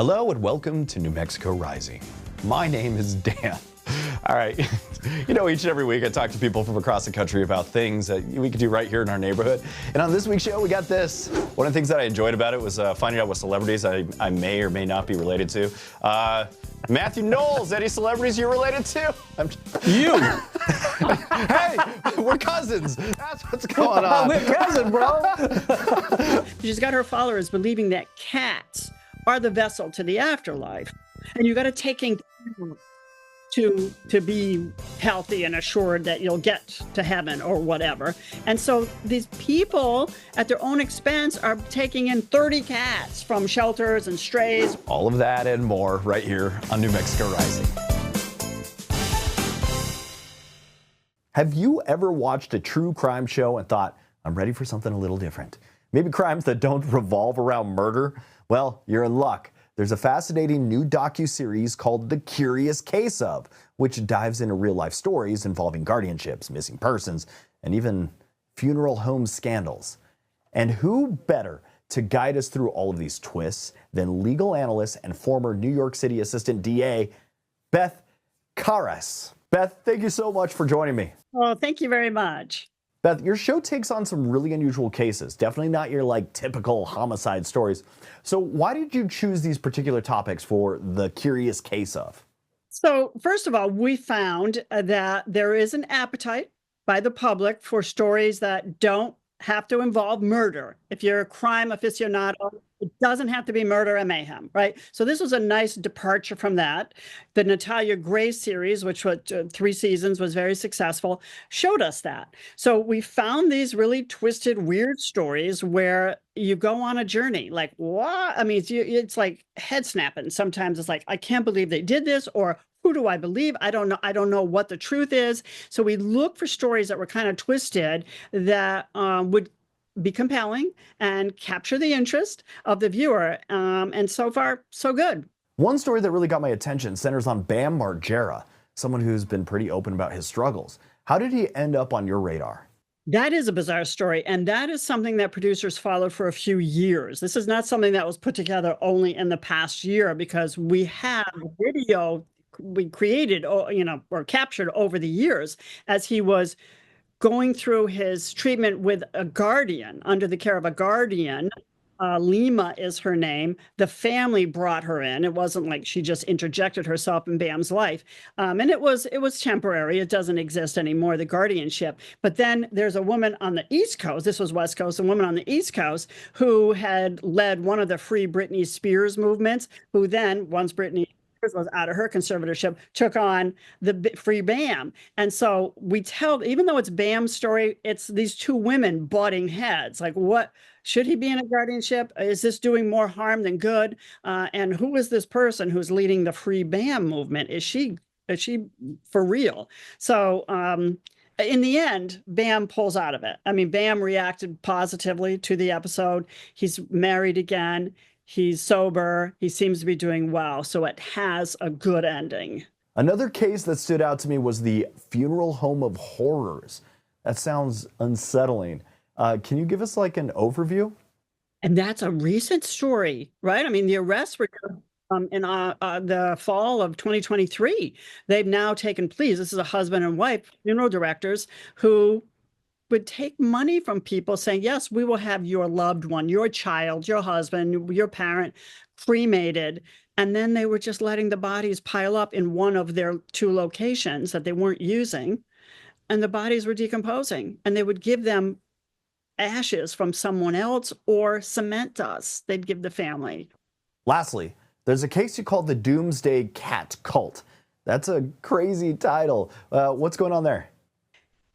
Hello and welcome to New Mexico Rising. My name is Dan. All right, each and every week I talk to people from across the country about things that we could do right here in our neighborhood. And on this week's show, we got this. One of the things that I enjoyed about it was finding out what celebrities I may or may not be related to. Matthew Knowles, any celebrities you're related to? You! Hey, we're cousins. That's what's going on. We're cousins, bro. She's got her followers believing that cats are the vessel to the afterlife. And you got to take in to be healthy and assured that you'll get to heaven or whatever. And so these people at their own expense are taking in 30 cats from shelters and strays. All of that and more right here on New Mexico Rising. Have you ever watched a true crime show and thought, I'm ready for something a little different? Maybe crimes that don't revolve around murder? Well, you're in luck. There's a fascinating new docuseries called The Curious Case Of, which dives into real-life stories involving guardianships, missing persons, and even funeral home scandals. And who better to guide us through all of these twists than legal analyst and former New York City Assistant D.A, Beth Karas. Beth, thank you so much for joining me. Oh, thank you very much. Beth, your show takes on some really unusual cases, definitely not your typical homicide stories. So why did you choose these particular topics for The Curious Case Of? So first of all, we found that there is an appetite by the public for stories that don't have to involve murder. If you're a crime aficionado, it doesn't have to be murder and mayhem, right? So this was a nice departure from that. The Natalia Gray series, which was 3 seasons, was very successful, showed us that. So we found these really twisted, weird stories where you go on a journey. Like, what? I mean, it's like head snapping. Sometimes it's like, I can't believe they did this, or who do I believe? I don't know. I don't know what the truth is. So we look for stories that were kind of twisted that would be compelling and capture the interest of the viewer. And so far, so good. One story that really got my attention centers on Bam Margera, someone who's been pretty open about his struggles. How did he end up on your radar? That is a bizarre story, and that is something that producers followed for a few years. This is not something that was put together only in the past year, because we have video we created, or captured over the years as he was going through his treatment with a guardian, under the care of a guardian. Lima is her name. The family brought her in. It wasn't like she just interjected herself in Bam's life. And it was temporary. It doesn't exist anymore, the guardianship. But then there's a woman on the East Coast, this was West Coast, a woman on the East Coast who had led one of the Free Britney Spears movements, who then, once Britney was out of her conservatorship, took on the Free Bam. And so we tell, even though it's Bam's story, it's these two women butting heads. Like, what, should he be in a guardianship? Is this doing more harm than good? And who is this person who's leading the Free Bam movement? Is she for real? So in the end, Bam pulls out of it. I mean, Bam reacted positively to the episode. He's married again. He's sober. He seems to be doing well. So it has a good ending. Another case that stood out to me was the Funeral Home of Horrors. That sounds unsettling. Can you give us an overview? And that's a recent story, right? I mean, the arrests were in the fall of 2023. They've now taken pleas. This is a husband and wife, funeral directors, who would take money from people saying, yes, we will have your loved one, your child, your husband, your parent cremated. And then they were just letting the bodies pile up in one of their 2 locations that they weren't using. And the bodies were decomposing. And they would give them ashes from someone else or cement dust they'd give the family. Lastly, there's a case you call the Doomsday Cat Cult. That's a crazy title. What's going on there?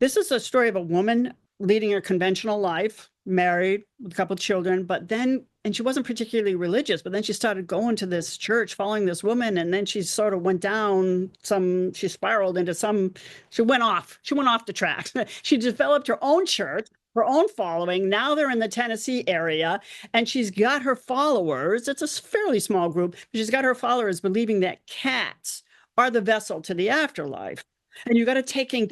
This is a story of a woman leading a conventional life, married with a couple of children, and she wasn't particularly religious, but then she started going to this church, following this woman, and then she sort of went down she spiraled into she went off the tracks. She developed her own church, her own following. Now they're in the Tennessee area, and she's got her followers. It's a fairly small group, but she's got her followers believing that cats are the vessel to the afterlife. And you got to take in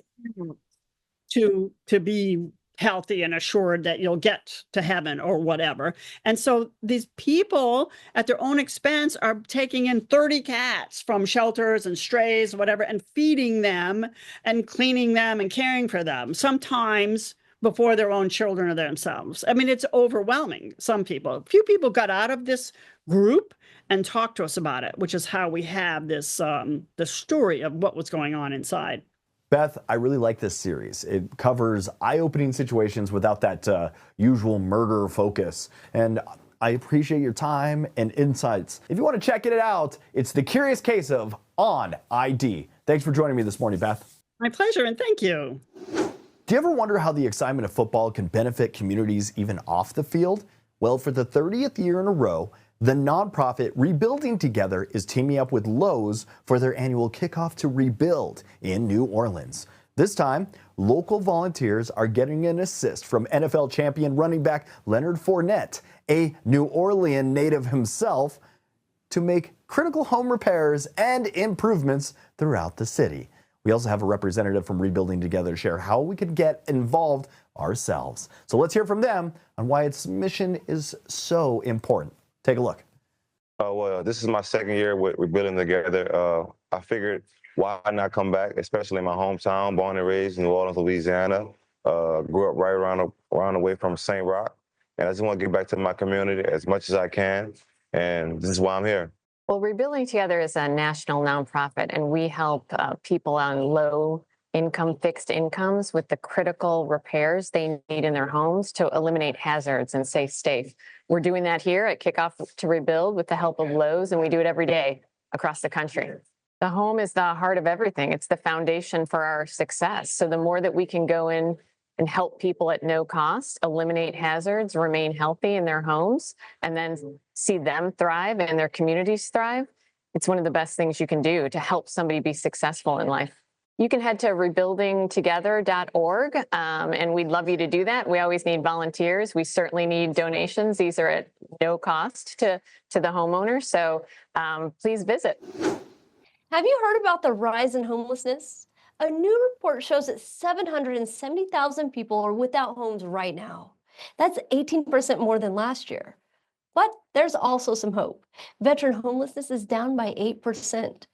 to be healthy and assured that you'll get to heaven or whatever. And so these people at their own expense are taking in 30 cats from shelters and strays, whatever, and feeding them and cleaning them and caring for them, sometimes before their own children or themselves. I mean, it's overwhelming. Some people, a few people got out of this group and talked to us about it, which is how we have this the story of what was going on inside. Beth, I really like this series. It covers eye-opening situations without that usual murder focus. And I appreciate your time and insights. If you want to check it out, it's The Curious Case of On ID. Thanks for joining me this morning, Beth. My pleasure, and thank you. Do you ever wonder how the excitement of football can benefit communities even off the field? Well, for the 30th year in a row, the nonprofit Rebuilding Together is teaming up with Lowe's for their annual Kickoff to Rebuild in New Orleans. This time, local volunteers are getting an assist from NFL champion running back Leonard Fournette, a New Orleans native himself, to make critical home repairs and improvements throughout the city. We also have a representative from Rebuilding Together to share how we could get involved ourselves. So let's hear from them on why its mission is so important. Take a look. Well, this is my second year with Rebuilding Together. I figured why not come back, especially in my hometown, born and raised in New Orleans, Louisiana. Grew up right around the way from St. Roch. And I just want to get back to my community as much as I can. And this is why I'm here. Well, Rebuilding Together is a national nonprofit, and we help people on low income, fixed incomes with the critical repairs they need in their homes to eliminate hazards and stay safe. We're doing that here at Kickoff to Rebuild with the help of Lowe's, and we do it every day across the country. The home is the heart of everything. It's the foundation for our success. So the more that we can go in and help people at no cost, eliminate hazards, remain healthy in their homes, and then see them thrive and their communities thrive, it's one of the best things you can do to help somebody be successful in life. You can head to rebuildingtogether.org, and we'd love you to do that. We always need volunteers. We certainly need donations. These are at no cost to the homeowner, so please visit. Have you heard about the rise in homelessness? A new report shows that 770,000 people are without homes right now. That's 18% more than last year. But there's also some hope. Veteran homelessness is down by 8%.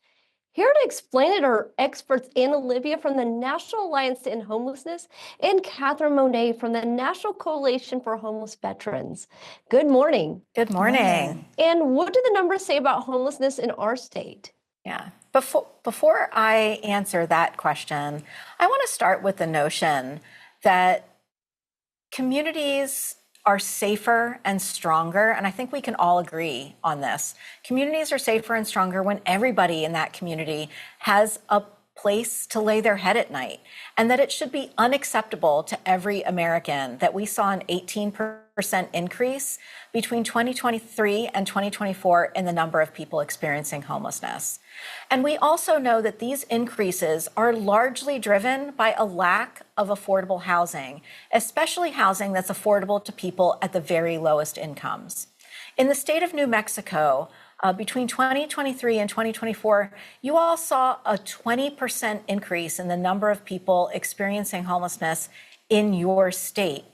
Here to explain it are experts Anna Olivia from the National Alliance to End Homelessness and Catherine Monet from the National Coalition for Homeless Veterans. Good morning. Good morning. And what do the numbers say about homelessness in our state? Yeah. Before I answer that question, I want to start with the notion that communities are safer and stronger, and I think we can all agree on this. Communities are safer and stronger when everybody in that community has a place to lay their head at night, and that it should be unacceptable to every American that we saw an 18% increase between 2023 and 2024 in the number of people experiencing homelessness. And we also know that these increases are largely driven by a lack of affordable housing, especially housing that's affordable to people at the very lowest incomes. In the state of New Mexico, between 2023 and 2024, you all saw a 20% increase in the number of people experiencing homelessness in your state.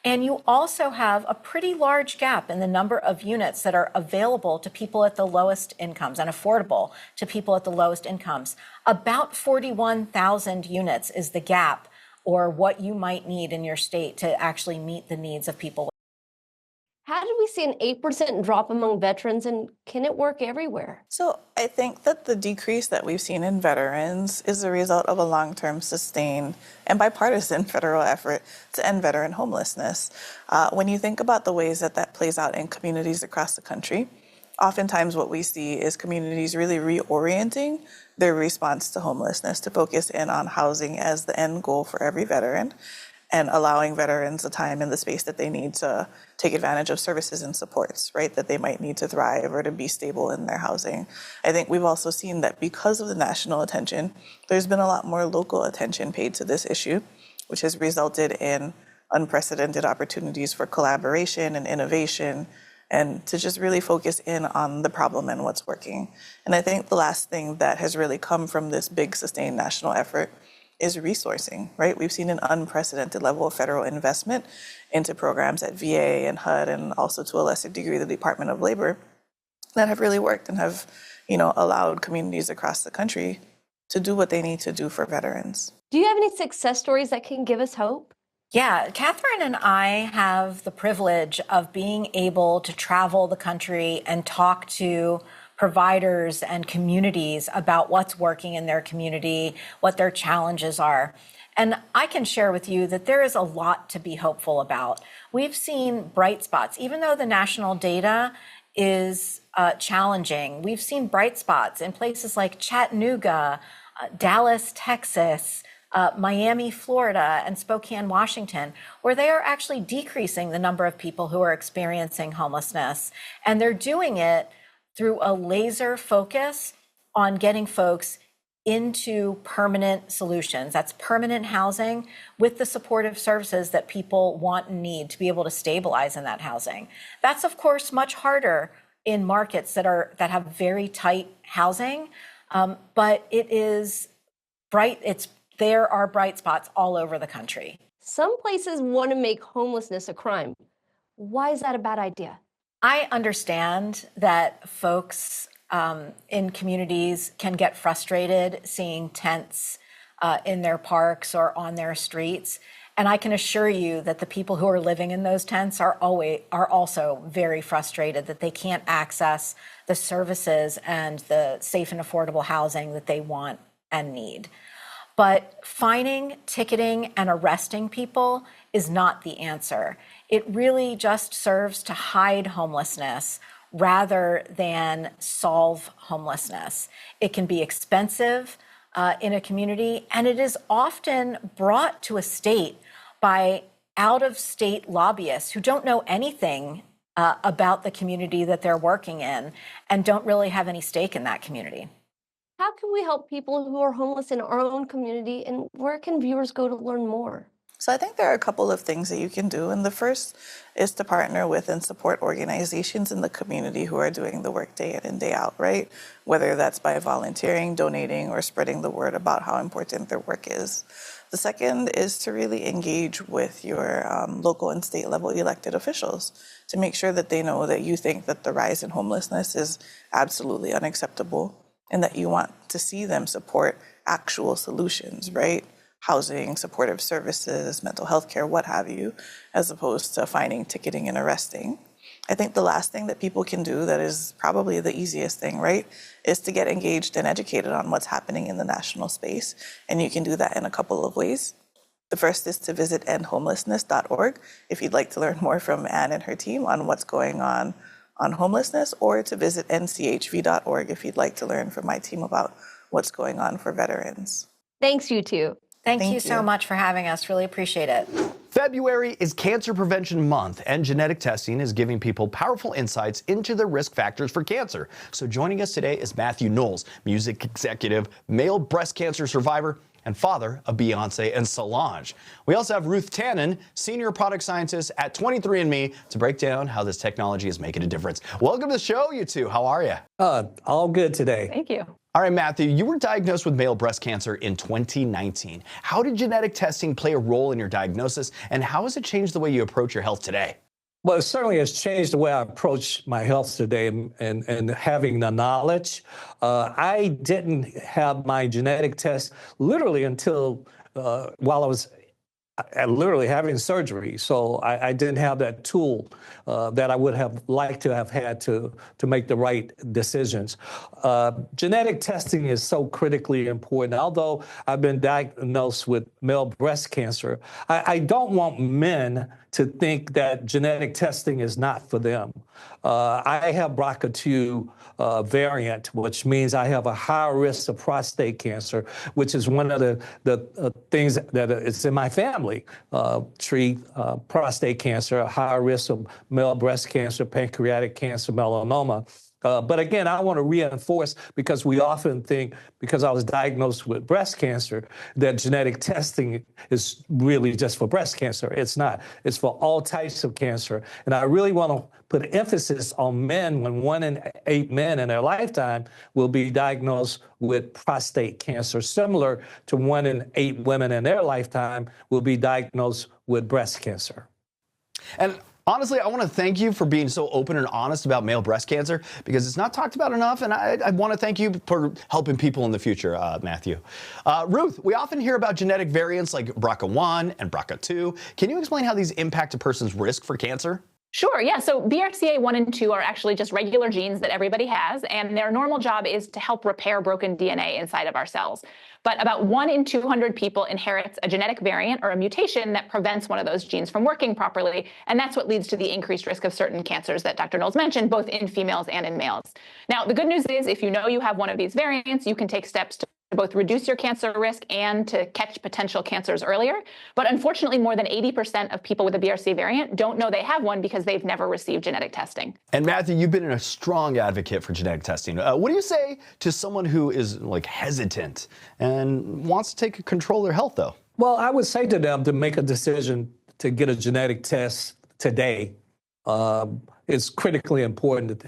And you also have a pretty large gap in the number of units that are available to people at the lowest incomes and affordable to people at the lowest incomes. About 41,000 units is the gap, or what you might need in your state to actually meet the needs of people. How did we see an 8% drop among veterans, and can it work everywhere? So I think that the decrease that we've seen in veterans is a result of a long-term, sustained, and bipartisan federal effort to end veteran homelessness. When you think about the ways that that plays out in communities across the country, oftentimes what we see is communities really reorienting their response to homelessness to focus in on housing as the end goal for every veteran, and allowing veterans the time and the space that they need to take advantage of services and supports, right, that they might need to thrive or to be stable in their housing. I think we've also seen that because of the national attention, there's been a lot more local attention paid to this issue, which has resulted in unprecedented opportunities for collaboration and innovation, and to just really focus in on the problem and what's working. And I think the last thing that has really come from this big sustained national effort is resourcing, right? We've seen an unprecedented level of federal investment into programs at VA and HUD and also to a lesser degree the Department of Labor that have really worked and have, allowed communities across the country to do what they need to do for veterans. Do you have any success stories that can give us hope? Yeah, Catherine and I have the privilege of being able to travel the country and talk to providers and communities about what's working in their community, what their challenges are. And I can share with you that there is a lot to be hopeful about. We've seen bright spots, even though the national data is challenging. We've seen bright spots in places like Chattanooga, Dallas, Texas, Miami, Florida, and Spokane, Washington, where they are actually decreasing the number of people who are experiencing homelessness. And they're doing it through a laser focus on getting folks into permanent solutions. That's permanent housing with the supportive services that people want and need to be able to stabilize in that housing. That's, of course, much harder in markets that have very tight housing, but it is bright. There are bright spots all over the country. Some places want to make homelessness a crime. Why is that a bad idea? I understand that folks in communities can get frustrated seeing tents in their parks or on their streets. And I can assure you that the people who are living in those tents are also very frustrated that they can't access the services and the safe and affordable housing that they want and need. But fining, ticketing, and arresting people is not the answer. It really just serves to hide homelessness rather than solve homelessness. It can be expensive in a community, and it is often brought to a state by out-of-state lobbyists who don't know anything about the community that they're working in and don't really have any stake in that community. How can we help people who are homeless in our own community, and where can viewers go to learn more? So I think there are a couple of things that you can do. And the first is to partner with and support organizations in the community who are doing the work day in and day out, right? Whether that's by volunteering, donating, or spreading the word about how important their work is. The second is to really engage with your local and state level elected officials to make sure that they know that you think that the rise in homelessness is absolutely unacceptable and that you want to see them support actual solutions, right? Housing, supportive services, mental health care, what have you, as opposed to fining, ticketing, and arresting. I think the last thing that people can do that is probably the easiest thing, right, is to get engaged and educated on what's happening in the national space. And you can do that in a couple of ways. The first is to visit endhomelessness.org if you'd like to learn more from Anne and her team on what's going on homelessness, or to visit nchv.org if you'd like to learn from my team about what's going on for veterans. Thanks, you two. Thank you so much for having us. Really appreciate it. February is Cancer Prevention Month, and genetic testing is giving people powerful insights into the risk factors for cancer. So joining us today is Matthew Knowles, music executive, male breast cancer survivor, and father of Beyonce and Solange. We also have Ruth Tannen, senior product scientist at 23andMe, to break down how this technology is making a difference. Welcome to the show, you two. How are you? All good today. Thank you. All right, Matthew, you were diagnosed with male breast cancer in 2019. How did genetic testing play a role in your diagnosis, and how has it changed the way you approach your health today? Well, it certainly has changed the way I approach my health today and having the knowledge. I didn't have my genetic test literally until while I was literally having surgery. So I didn't have that tool that I would have liked to have had to make the right decisions. Genetic testing is so critically important. Although I've been diagnosed with male breast cancer, I don't want men to think that genetic testing is not for them. I have BRCA2 variant, which means I have a higher risk of prostate cancer, which is one of the things that is in my family. Treat prostate cancer, a higher risk of male breast cancer, pancreatic cancer, melanoma. But again, I want to reinforce, because we often think, because I was diagnosed with breast cancer, that genetic testing is really just for breast cancer. It's not. It's for all types of cancer. And I really want to put emphasis on men, when 1 in 8 men in their lifetime will be diagnosed with prostate cancer, similar to 1 in 8 women in their lifetime will be diagnosed with breast cancer. And honestly, I want to thank you for being so open and honest about male breast cancer, because it's not talked about enough, and I want to thank you for helping people in the future, Matthew. Ruth, we often hear about genetic variants like BRCA1 and BRCA2. Can you explain how these impact a person's risk for cancer? Sure, yeah. So BRCA1 and 2 are actually just regular genes that everybody has, and their normal job is to help repair broken DNA inside of our cells. But about 1 in 200 people inherits a genetic variant or a mutation that prevents one of those genes from working properly, and that's what leads to the increased risk of certain cancers that Dr. Knowles mentioned, both in females and in males. Now, the good news is, if you know you have one of these variants, you can take steps to both reduce your cancer risk and to catch potential cancers earlier. But unfortunately, more than 80% of people with a BRCA variant don't know they have one because they've never received genetic testing. And Matthew, you've been a strong advocate for genetic testing. What do you say to someone who is hesitant and wants to take control of their health, though? Well, I would say to them to make a decision to get a genetic test today. It's critically important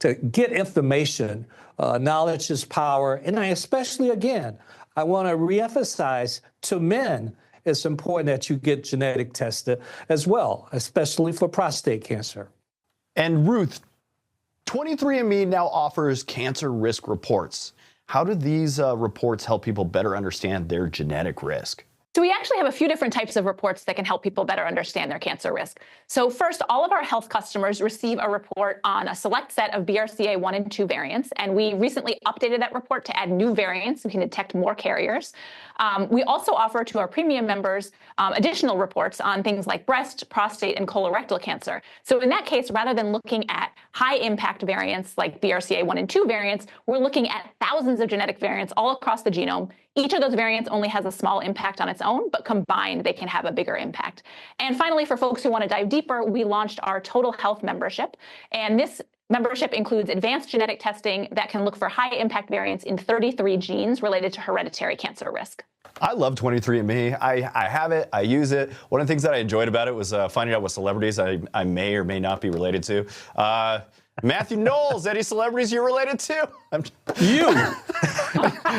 to get information. Knowledge is power. And I especially, again, I want to reemphasize to men, it's important that you get genetic tested as well, especially for prostate cancer. And Ruth, 23andMe now offers cancer risk reports. How do these reports help people better understand their genetic risk? So we actually have a few different types of reports that can help people better understand their cancer risk. So first, all of our health customers receive a report on a select set of BRCA1 and 2 variants, and we recently updated that report to add new variants so we can detect more carriers. We also offer to our premium members additional reports on things like breast, prostate, and colorectal cancer. So in that case, rather than looking at high impact variants like BRCA1 and 2 variants, we're looking at thousands of genetic variants all across the genome. Each of those variants only has a small impact on its own, but combined, they can have a bigger impact. And finally, for folks who want to dive deeper, we launched our Total Health membership. And this membership includes advanced genetic testing that can look for high impact variants in 33 genes related to hereditary cancer risk. I love 23andMe. I have it. I use it. One of the things that I enjoyed about it was finding out what celebrities I may or may not be related to. Matthew Knowles, any celebrities you're related to? You.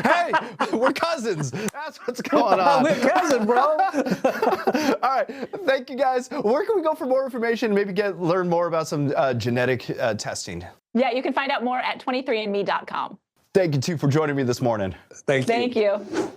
Hey, we're cousins. That's what's going on. We're cousins, bro. All right. Thank you, guys. Where can we go for more information? Maybe learn more about some genetic testing. Yeah, you can find out more at 23andme.com. Thank you, too, for joining me this morning. Thank you.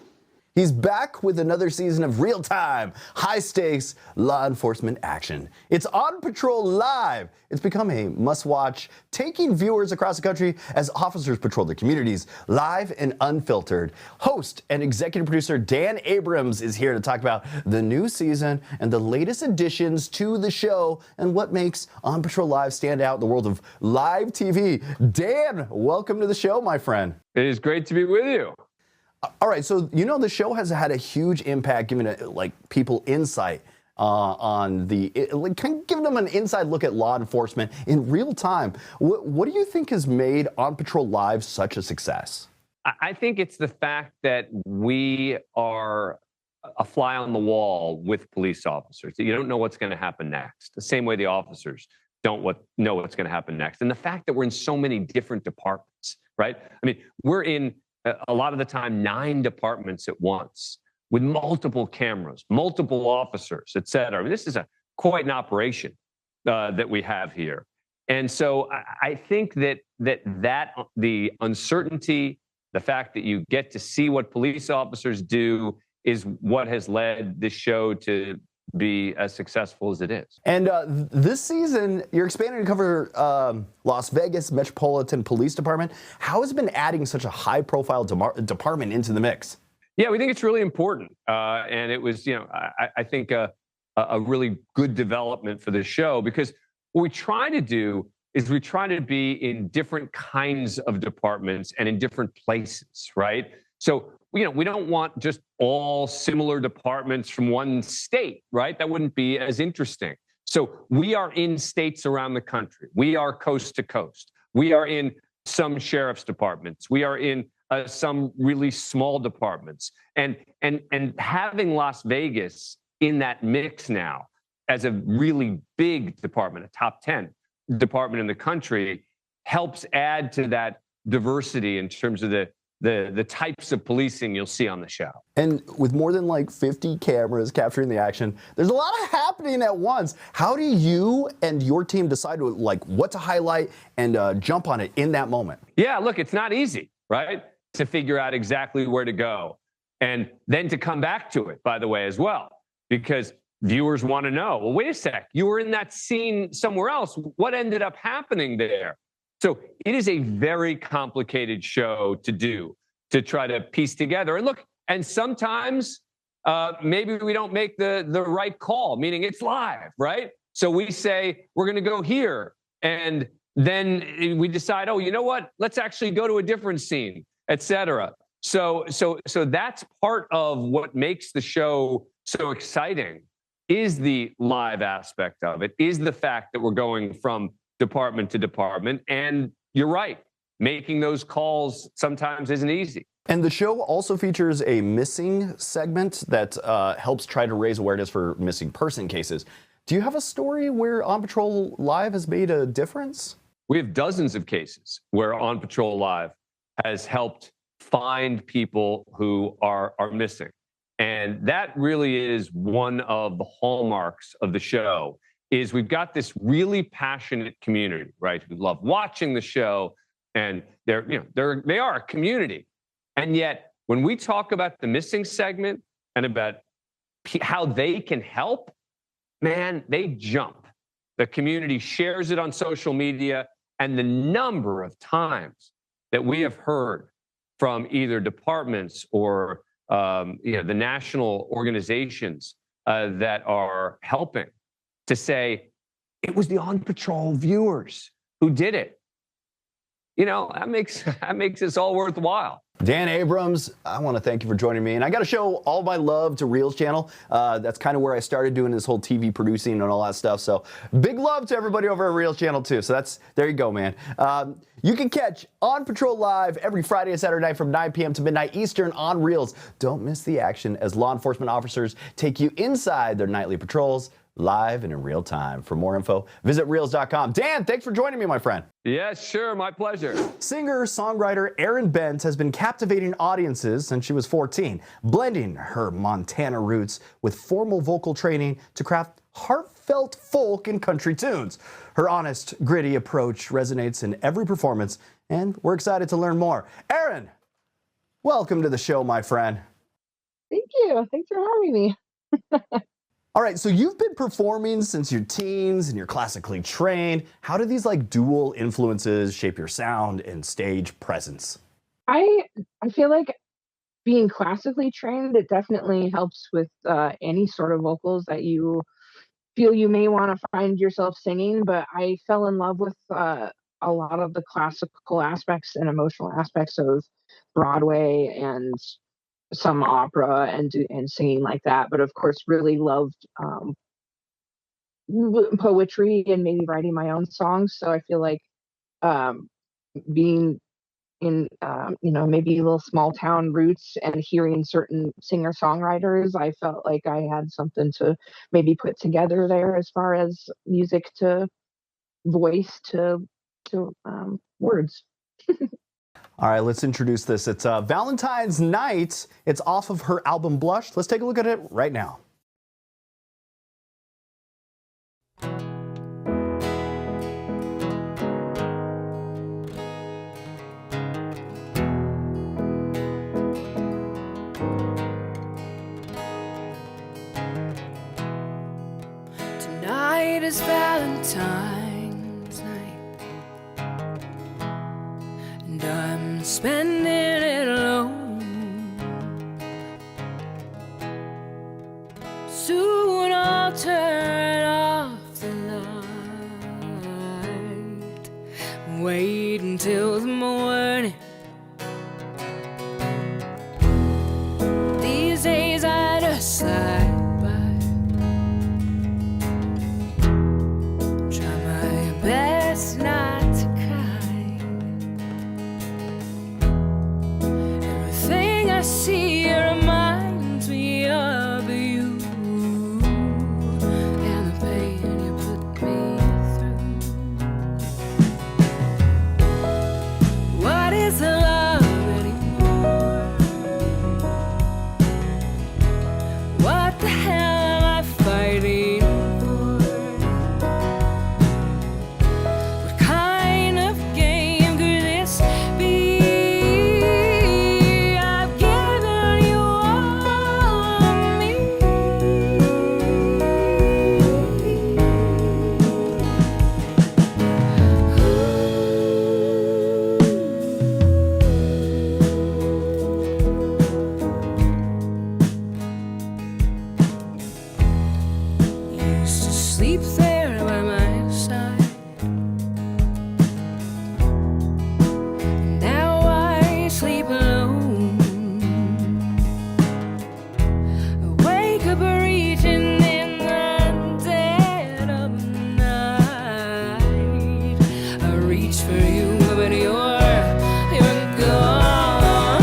He's back with another season of real-time, high-stakes law enforcement action. It's On Patrol Live. It's become a must-watch, taking viewers across the country as officers patrol their communities, live and unfiltered. Host and executive producer Dan Abrams is here to talk about the new season and the latest additions to the show and what makes On Patrol Live stand out in the world of live TV. Dan, welcome to the show, my friend. It is great to be with you. All right, so the show has had a huge impact, giving people insight on giving them an inside look at law enforcement in real time. What do you think has made On Patrol Live such a success? I think it's the fact that we are a fly on the wall with police officers. You don't know what's going to happen next. The same way the officers don't know what's going to happen next. And the fact that we're in so many different departments, right? I mean, we're in a lot of the time 9 departments at once with multiple cameras, multiple officers, et cetera. I mean, this is quite an operation that we have here. And so I think that the uncertainty, the fact that you get to see what police officers do is what has led this show to be as successful as it is. And this season, you're expanding to cover Las Vegas Metropolitan Police Department. How has it been adding such a high-profile department into the mix? Yeah, we think it's really important. And it was, I think a really good development for this show, because what we try to do is we try to be in different kinds of departments and in different places, right? So, we don't want just all similar departments from one state, right? That wouldn't be as interesting. So we are in states around the country. We are coast to coast. We are in some sheriff's departments. We are in some really small departments. And having Las Vegas in that mix now as a really big department, a top 10 department in the country, helps add to that diversity in terms of the types of policing you'll see on the show. And with more than like 50 cameras capturing the action, there's a lot of happening at once. How do you and your team decide like what to highlight and jump on it in that moment? Yeah, look, it's not easy, right? To figure out exactly where to go and then to come back to it, by the way, as well, because viewers want to know, well, wait a sec, you were in that scene somewhere else. What ended up happening there? So it is a very complicated show to do, to try to piece together. And look, and sometimes maybe we don't make the right call, meaning it's live, right? So we say, we're going to go here. And then we decide, oh, you know what? Let's actually go to a different scene, et cetera. So that's part of what makes the show so exciting, is the live aspect of it, is the fact that we're going from department to department. And you're right, making those calls sometimes isn't easy. And the show also features a missing segment that helps try to raise awareness for missing person cases. Do you have a story where On Patrol Live has made a difference? We have dozens of cases where On Patrol Live has helped find people who are missing. And that really is one of the hallmarks of the show, is we've got this really passionate community, right, who love watching the show, and they are a community. And yet, when we talk about the missing segment and about how they can help, man, they jump. The community shares it on social media, and the number of times that we have heard from either departments or the national organizations that are helping to say, it was the On Patrol viewers who did it. That makes this all worthwhile. Dan Abrams, I want to thank you for joining me. And I got to show all my love to Reels channel. That's kind of where I started doing this whole TV producing and all that stuff. So big love to everybody over at Reels channel too. So there you go, man. You can catch On Patrol Live every Friday and Saturday night from 9 p.m. to midnight Eastern on Reels. Don't miss the action as law enforcement officers take you inside their nightly patrols, live and in real time. For more info, visit reels.com. Dan, thanks for joining me, my friend. Yeah, sure. My pleasure. Singer-songwriter Eryn Bent has been captivating audiences since she was 14, blending her Montana roots with formal vocal training to craft heartfelt folk and country tunes. Her honest, gritty approach resonates in every performance, and we're excited to learn more. Eryn, welcome to the show, my friend. Thank you. Thanks for having me. All right, so you've been performing since your teens and you're classically trained. How do these dual influences shape your sound and stage presence? I feel like being classically trained, it definitely helps with any sort of vocals that you feel you may want to find yourself singing. But I fell in love with a lot of the classical aspects and emotional aspects of Broadway and some opera and singing like that, but of course really loved poetry and maybe writing my own songs. So I feel like being in maybe little small town roots and hearing certain singer songwriters, I felt like I had something to maybe put together there as far as music to voice to words. All right, let's introduce this. It's Valentine's Night. It's off of her album Blush. Let's take a look at it right now. Tonight is Valentine's night, and I'm spending it alone. Soon I'll turn off the light, wait until the morning. These days I just slide by, try my best not to cry. I see reminds me of you and the pain you put me through. What is love anymore? What the hell am I fighting for? What kind of game could this be? I've given you all of me. Used to sleep there by my side. Now I sleep alone. I wake up reaching in the dead of night. I reach for you, but you're gone.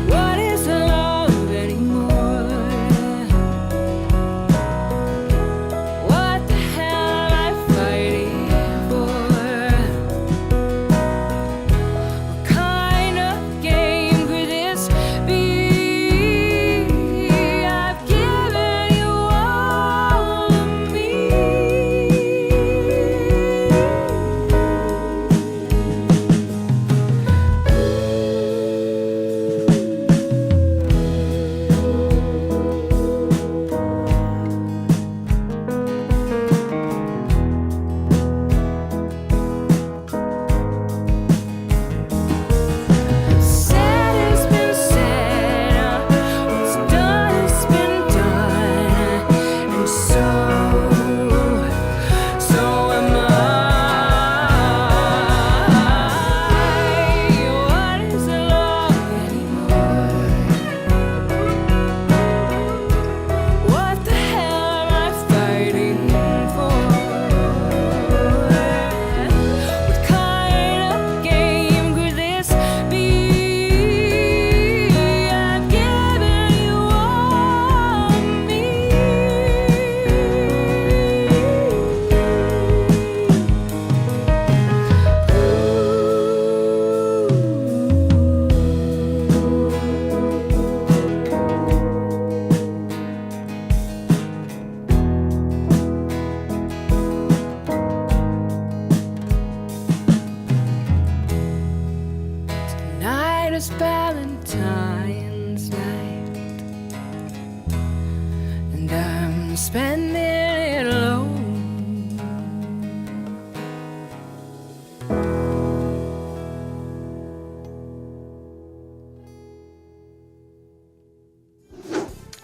What is love anymore? What the hell am I fighting for? What kind of game could this be? I've given you all of me. Said has been said, what's done has been done, and so am I. What is love anymore? What the hell am I fighting for? What kind of game could this be? I've given you all of me. Tonight is Valentine's night, and I'm spending it alone.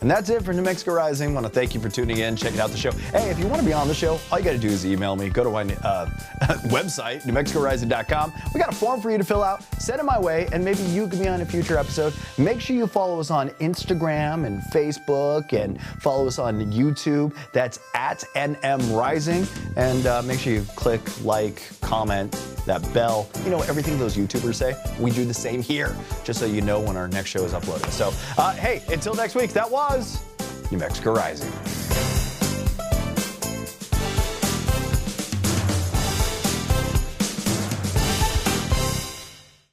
And that's it for New Mexico Rising. I want to thank you for tuning in, checking out the show. Hey, if you want to be on the show, all you got to do is email me. Go to my website, newmexicorising.com. We got a form for you to fill out. Send it my way, and maybe you can be on a future episode. Make sure you follow us on Instagram and Facebook, and follow us on YouTube. That's at NM Rising. And make sure you click, like, comment, that bell. You know, everything those YouTubers say, we do the same here, just so you know when our next show is uploaded. So, hey, until next week, that was New Mexico Rising.